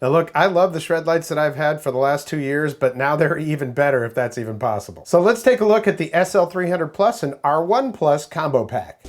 Now look, I love the Shredlights that I've had for the last 2 years, but now they're even better if that's even possible. So let's take a look at the SL300 Plus and R1 Plus combo pack.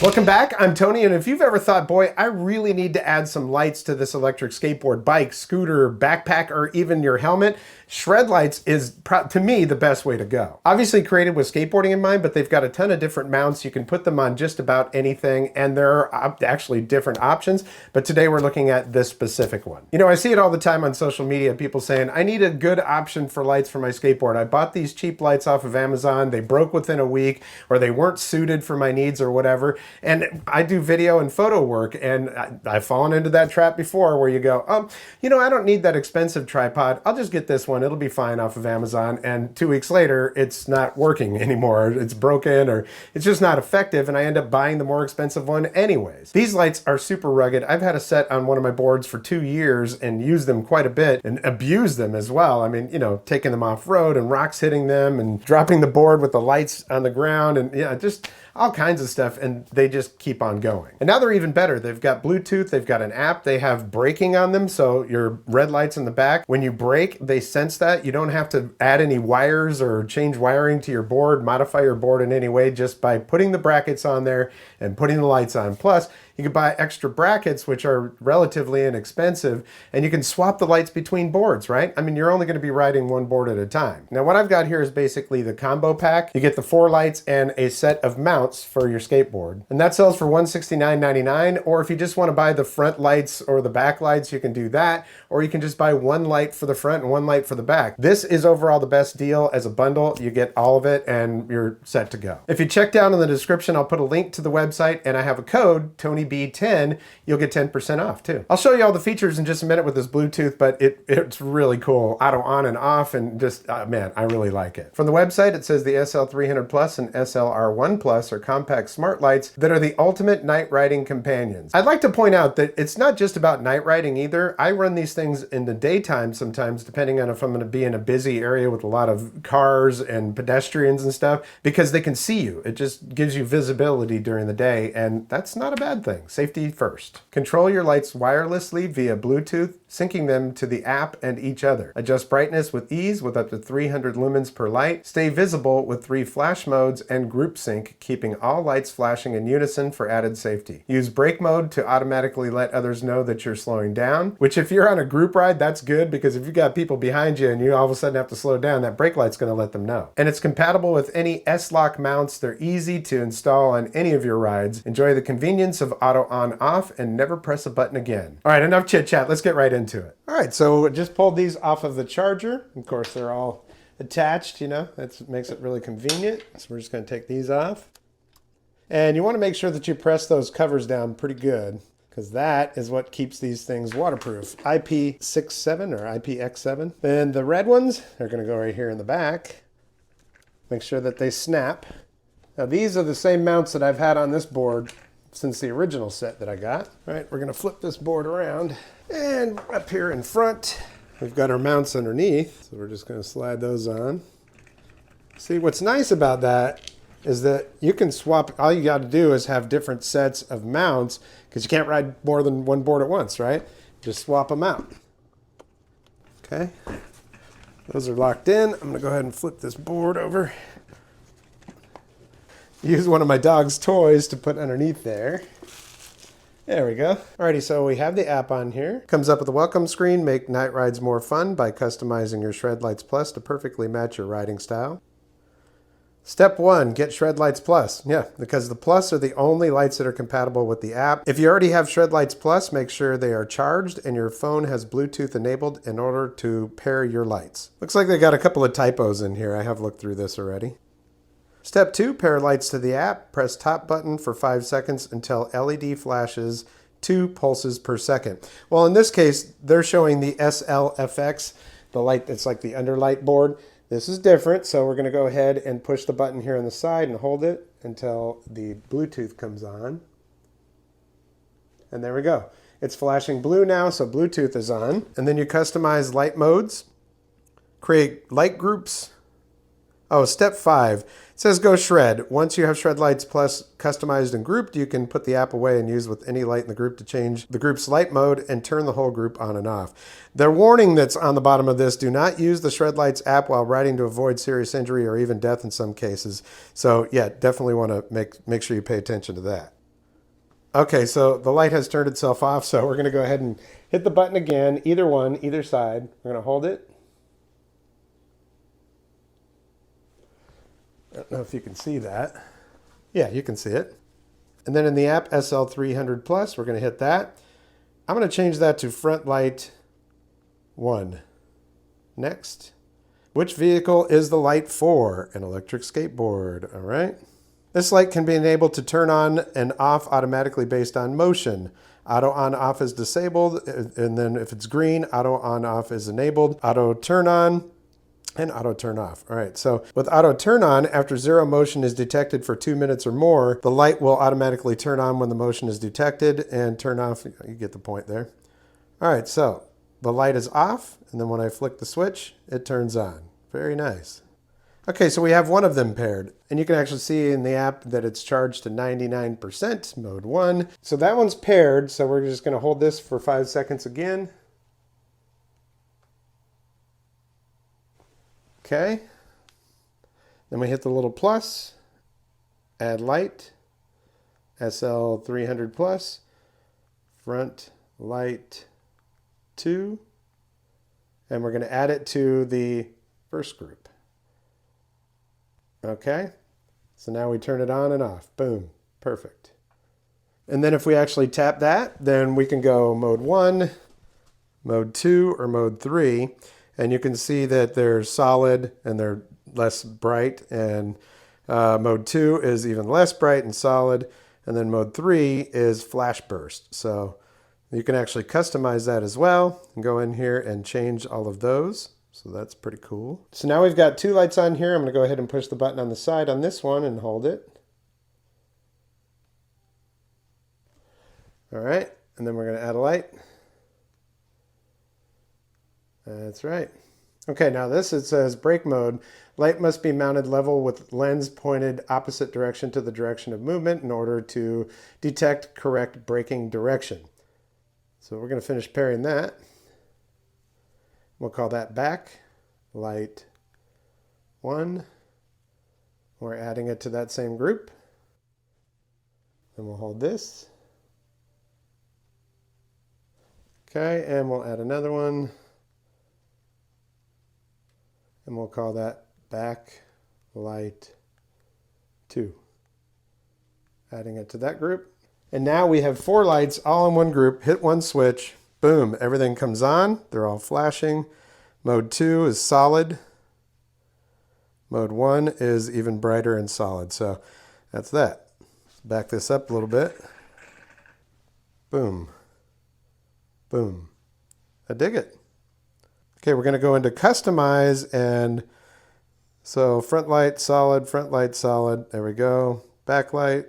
Welcome back, I'm Tony, and if you've ever thought, boy, I really need to add some lights to this electric skateboard, bike, scooter, backpack, or even your helmet, Shredlights is, to me, the best way to go. Obviously created with skateboarding in mind, but they've got a ton of different mounts. You can put them on just about anything, and there are actually different options, but today we're looking at this specific one. You know, I see it all the time on social media, people saying, I need a good option for lights for my skateboard. I bought these cheap lights off of Amazon, they broke within a week, or they weren't suited for my needs or whatever. And I do video and photo work, and I've fallen into that trap before where you go, you know, I don't need that expensive tripod. I'll just get this one. It'll be fine off of Amazon. And 2 weeks later, it's not working anymore. It's broken or it's just not effective. And I end up buying the more expensive one anyways. These lights are super rugged. I've had a set on one of my boards for 2 years and used them quite a bit and abused them as well. I mean, you know, taking them off road and rocks hitting them and dropping the board with the lights on the ground and yeah, just all kinds of stuff, and they just keep on going. And now they're even better. They've got Bluetooth, they've got an app, they have braking on them, so your red lights in the back, when you brake, they sense that. You don't have to add any wires or change wiring to your board, modify your board in any way, just by putting the brackets on there and putting the lights on. Plus, you can buy extra brackets, which are relatively inexpensive, and you can swap the lights between boards, right? I mean, you're only going to be riding one board at a time. Now, what I've got here is basically the combo pack. You get the 4 lights and a set of mounts for your skateboard. And that sells for $169.99, or if you just want to buy the front lights or the back lights, you can do that, or you can just buy 1 light for the front and 1 light for the back. This is overall the best deal as a bundle. You get all of it and you're set to go. If you check down in the description, I'll put a link to the website, and I have a code, TonyB10, you'll get 10% off too. I'll show you all the features in just a minute with this Bluetooth, but it's really cool. Auto on and off, and just, man, I really like it. From the website, it says the SL300 Plus and SLR1 Plus are compact smart lights that are the ultimate night riding companions. I'd like to point out that it's not just about night riding either. I run these things in the daytime sometimes, depending on if I'm going to be in a busy area with a lot of cars and pedestrians and stuff, because they can see you. It just gives you visibility during the day, and that's not a bad thing. Safety first. Control your lights wirelessly via Bluetooth, syncing them to the app and each other. Adjust brightness with ease with up to 300 lumens per light. Stay visible with 3 flash modes and group sync, keeping all lights flashing in unison for added safety. Use brake mode to automatically let others know that you're slowing down, which if you're on a group ride, that's good, because if you got people behind you and you all of a sudden have to slow down, that brake light's going to let them know. And it's compatible with any S-Lock mounts. They're easy to install on any of your rides. Enjoy the convenience of auto on off and never press a button again. All right, enough chit chat. Let's get right into it. All right, so just pulled these off of the charger. Of course, they're all attached, you know, that makes it really convenient. So we're just going to take these off. And you want to make sure that you press those covers down pretty good, because that is what keeps these things waterproof. IP67 or IPX7. Then the red ones are going to go right here in the back. Make sure that they snap. Now these are the same mounts that I've had on this board since the original set that I got. All right, we're going to flip this board around. And up here in front, we've got our mounts underneath. So we're just going to slide those on. See, what's nice about that is that you can swap. All you got to do is have different sets of mounts, because you can't ride more than one board at once, right? Just swap them out. Okay. Those are locked in. I'm going to go ahead and flip this board over. Use one of my dog's toys to put underneath there. There we go. Alrighty, so we have the app on here. Comes up with a welcome screen. Make night rides more fun by customizing your Shredlights Plus to perfectly match your riding style. Step 1, get Shredlights Plus. Yeah, because the Plus are the only lights that are compatible with the app. If you already have Shredlights Plus, make sure they are charged and your phone has Bluetooth enabled in order to pair your lights. Looks like they got a couple of typos in here. I have looked through this already. Step 2, pair lights to the app. Press top button for 5 seconds until LED flashes 2 pulses per second. Well, in this case, they're showing the SLFX, the light that's like the underlight board. This is different, so we're going to go ahead and push the button here on the side and hold it until the Bluetooth comes on. And there we go. It's flashing blue now, so Bluetooth is on. And then you customize light modes. create light groups. Oh, step 5. It says go shred. Once you have Shredlights Plus customized and grouped, you can put the app away and use with any light in the group to change the group's light mode and turn the whole group on and off. The warning that's on the bottom of this, do not use the Shredlights app while riding to avoid serious injury or even death in some cases. So yeah, definitely want to make sure you pay attention to that. Okay, so the light has turned itself off, so we're going to go ahead and hit the button again, either one, either side. We're going to hold it. I don't know if you can see that. Yeah, you can see it. And then in the app, SL300 Plus, we're going to hit that. I'm going to change that to front light 1. Next. Which vehicle is the light for? An electric skateboard. All right. This light can be enabled to turn on and off automatically based on motion. Auto on off is disabled, and then if it's green, auto on off is enabled. Auto turn on and auto turn off. All right, so with auto turn on, after zero motion is detected for 2 minutes or more, the light will automatically turn on when the motion is detected and turn off. You get the point there. All right, so the light is off, and then when I flick the switch, it turns on. Very nice. Okay, so we have one of them paired, and you can actually see in the app that it's charged to 99%, mode 1. So that one's paired, so we're just going to hold this for 5 seconds again. Okay. Then we hit the little plus, add light, SL300 Plus, front light 2, and we're going to add it to the first group. Okay, so now we turn it on and off. Boom, perfect. And then if we actually tap that, then we can go mode 1, mode 2, or mode 3. And you can see that they're solid and they're less bright. And mode 2 is even less bright and solid. And then mode 3 is flash burst. So you can actually customize that as well and go in here and change all of those. So that's pretty cool. So now we've got 2 lights on here. I'm going to go ahead and push the button on the side on this one and hold it. All right, and then we're going to add a light. That's right. Okay, now this, it says brake mode. Light must be mounted level with lens pointed opposite direction to the direction of movement in order to detect correct braking direction. So we're going to finish pairing that. We'll call that back light 1. We're adding it to that same group. Then we'll hold this. Okay, and we'll add another one. And we'll call that back light 2. Adding it to that group. And now we have 4 lights all in one group. Hit one switch. Boom, everything comes on. They're all flashing. Mode 2 is solid. Mode 1 is even brighter and solid. So that's that. Let's back this up a little bit. Boom. Boom. I dig it. Okay, we're going to go into customize, and so front light solid, front light solid. There we go. Backlight.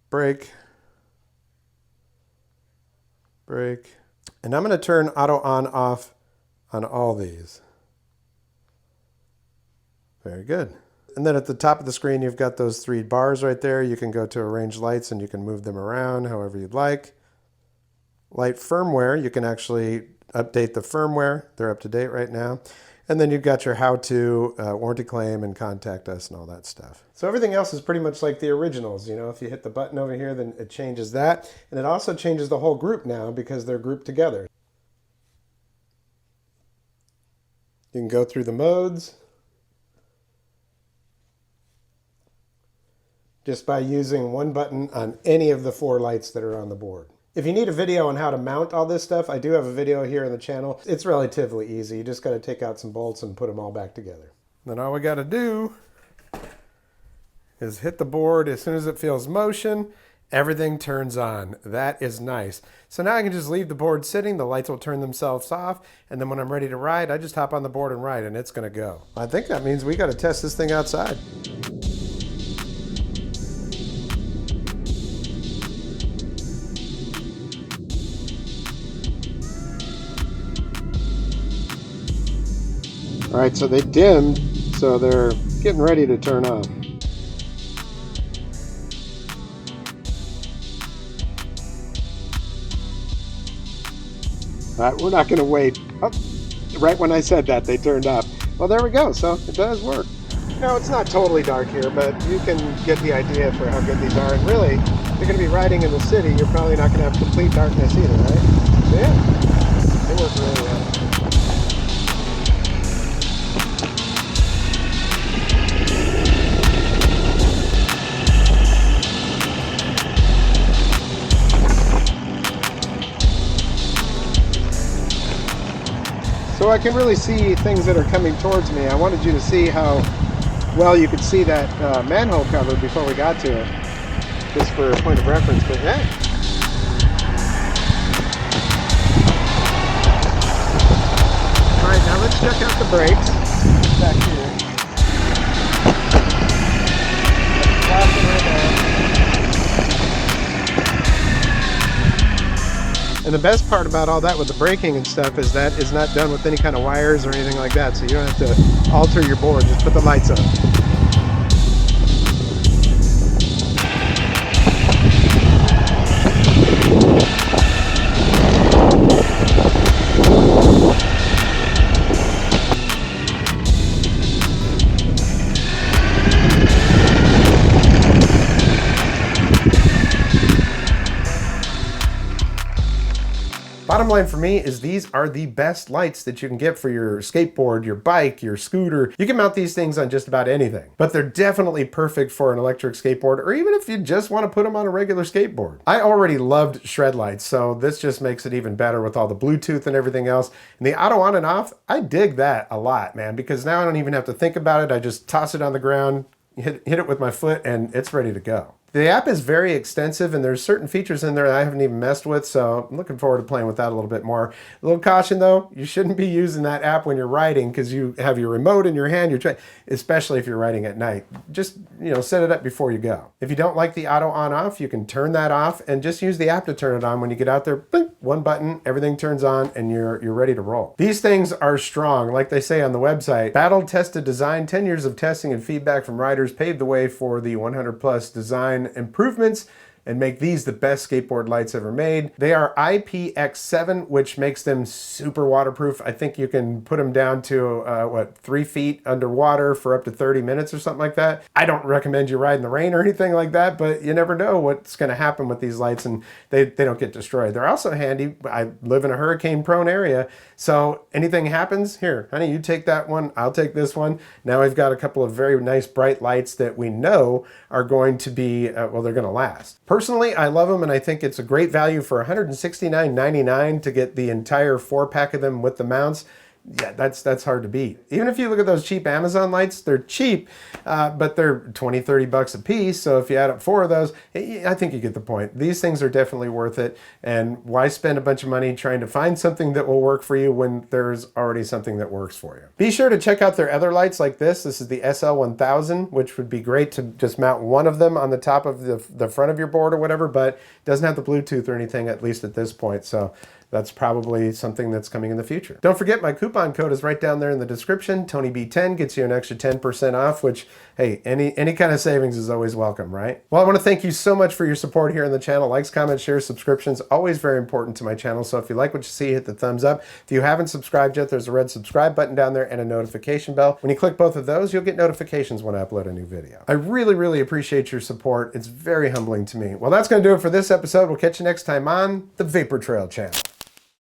Brake. Brake. And I'm going to turn auto on off on all these. Very good. And then at the top of the screen, you've got those 3 bars right there. You can go to arrange lights and you can move them around however you'd like. Light firmware, you can actually update the firmware. They're up to date right now. And then you've got your how-to, warranty claim, and contact us and all that stuff. So everything else is pretty much like the originals. You know, if you hit the button over here, then it changes that. And it also changes the whole group now because they're grouped together. You can go through the modes just by using one button on any of the 4 lights that are on the board. If you need a video on how to mount all this stuff, I do have a video here on the channel. It's relatively easy. You just got to take out some bolts and put them all back together. Then all we got to do is hit the board. As soon as it feels motion, everything turns on. That is nice. So now I can just leave the board sitting. The lights will turn themselves off. And then when I'm ready to ride, I just hop on the board and ride, and it's going to go. I think that means we got to test this thing outside. All right, so they dimmed, so they're getting ready to turn off. All right, we're not going to wait. Oh, right when I said that, they turned off. Well, there we go. So it does work. No, it's not totally dark here, but you can get the idea for how good these are. And really, if you're going to be riding in the city, you're probably not going to have complete darkness either, right? So yeah, they work really well. So I can really see things that are coming towards me. I wanted you to see how well you could see that manhole cover before we got to it, just for a point of reference. But yeah. All right, now let's check out the brakes back here. And the best part about all that with the braking and stuff is that it's not done with any kind of wires or anything like that, so you don't have to alter your board, just put the lights up. Bottom line for me is these are the best lights that you can get for your skateboard, your bike, your scooter. You can mount these things on just about anything, but they're definitely perfect for an electric skateboard, or even if you just want to put them on a regular skateboard. I already loved Shredlights, so this just makes it even better with all the Bluetooth and everything else. And the auto on and off, I dig that a lot, man, because now I don't even have to think about it. I just toss it on the ground, hit it with my foot, and it's ready to go. The app is very extensive, and there's certain features in there that I haven't even messed with, so I'm looking forward to playing with that a little bit more. A little caution though, you shouldn't be using that app when you're riding, because you have your remote in your hand, especially if you're riding at night. Just, set it up before you go. If you don't like the auto on off, you can turn that off and just use the app to turn it on. When you get out there, blink, one button, everything turns on, and you're ready to roll. These things are strong, like they say on the website. Battle-tested design, 10 years of testing and feedback from riders paved the way for the 100+ design improvements and make these the best skateboard lights ever made. They are IPX7, which makes them super waterproof. I think you can put them down to, 3 feet underwater for up to 30 minutes or something like that. I don't recommend you ride in the rain or anything like that, but you never know what's gonna happen with these lights, and they don't get destroyed. They're also handy. I live in a hurricane-prone area, so anything happens, here, honey, you take that one, I'll take this one. Now we've got a couple of very nice bright lights that we know are going to be, they're gonna last. Personally, I love them, and I think it's a great value for $169.99 to get the entire 4-pack of them with the mounts. Yeah, that's hard to beat. Even if you look at those cheap Amazon lights, they're cheap, but they're 20, 30 bucks a piece. So if you add up 4 of those, I think you get the point. These things are definitely worth it. And why spend a bunch of money trying to find something that will work for you when there's already something that works for you? Be sure to check out their other lights like this. This is the SL1000, which would be great to just mount one of them on the top of the front of your board or whatever, but doesn't have the Bluetooth or anything, at least at this point. So that's probably something that's coming in the future. Don't forget, my coupon code is right down there in the description. TonyB10 gets you an extra 10% off, which, hey, any kind of savings is always welcome, right? Well, I want to thank you so much for your support here on the channel. Likes, comments, shares, subscriptions, always very important to my channel. So if you like what you see, hit the thumbs up. If you haven't subscribed yet, there's a red subscribe button down there and a notification bell. When you click both of those, you'll get notifications when I upload a new video. I really, really appreciate your support. It's very humbling to me. Well, that's going to do it for this episode. We'll catch you next time on the Vapor Trail channel.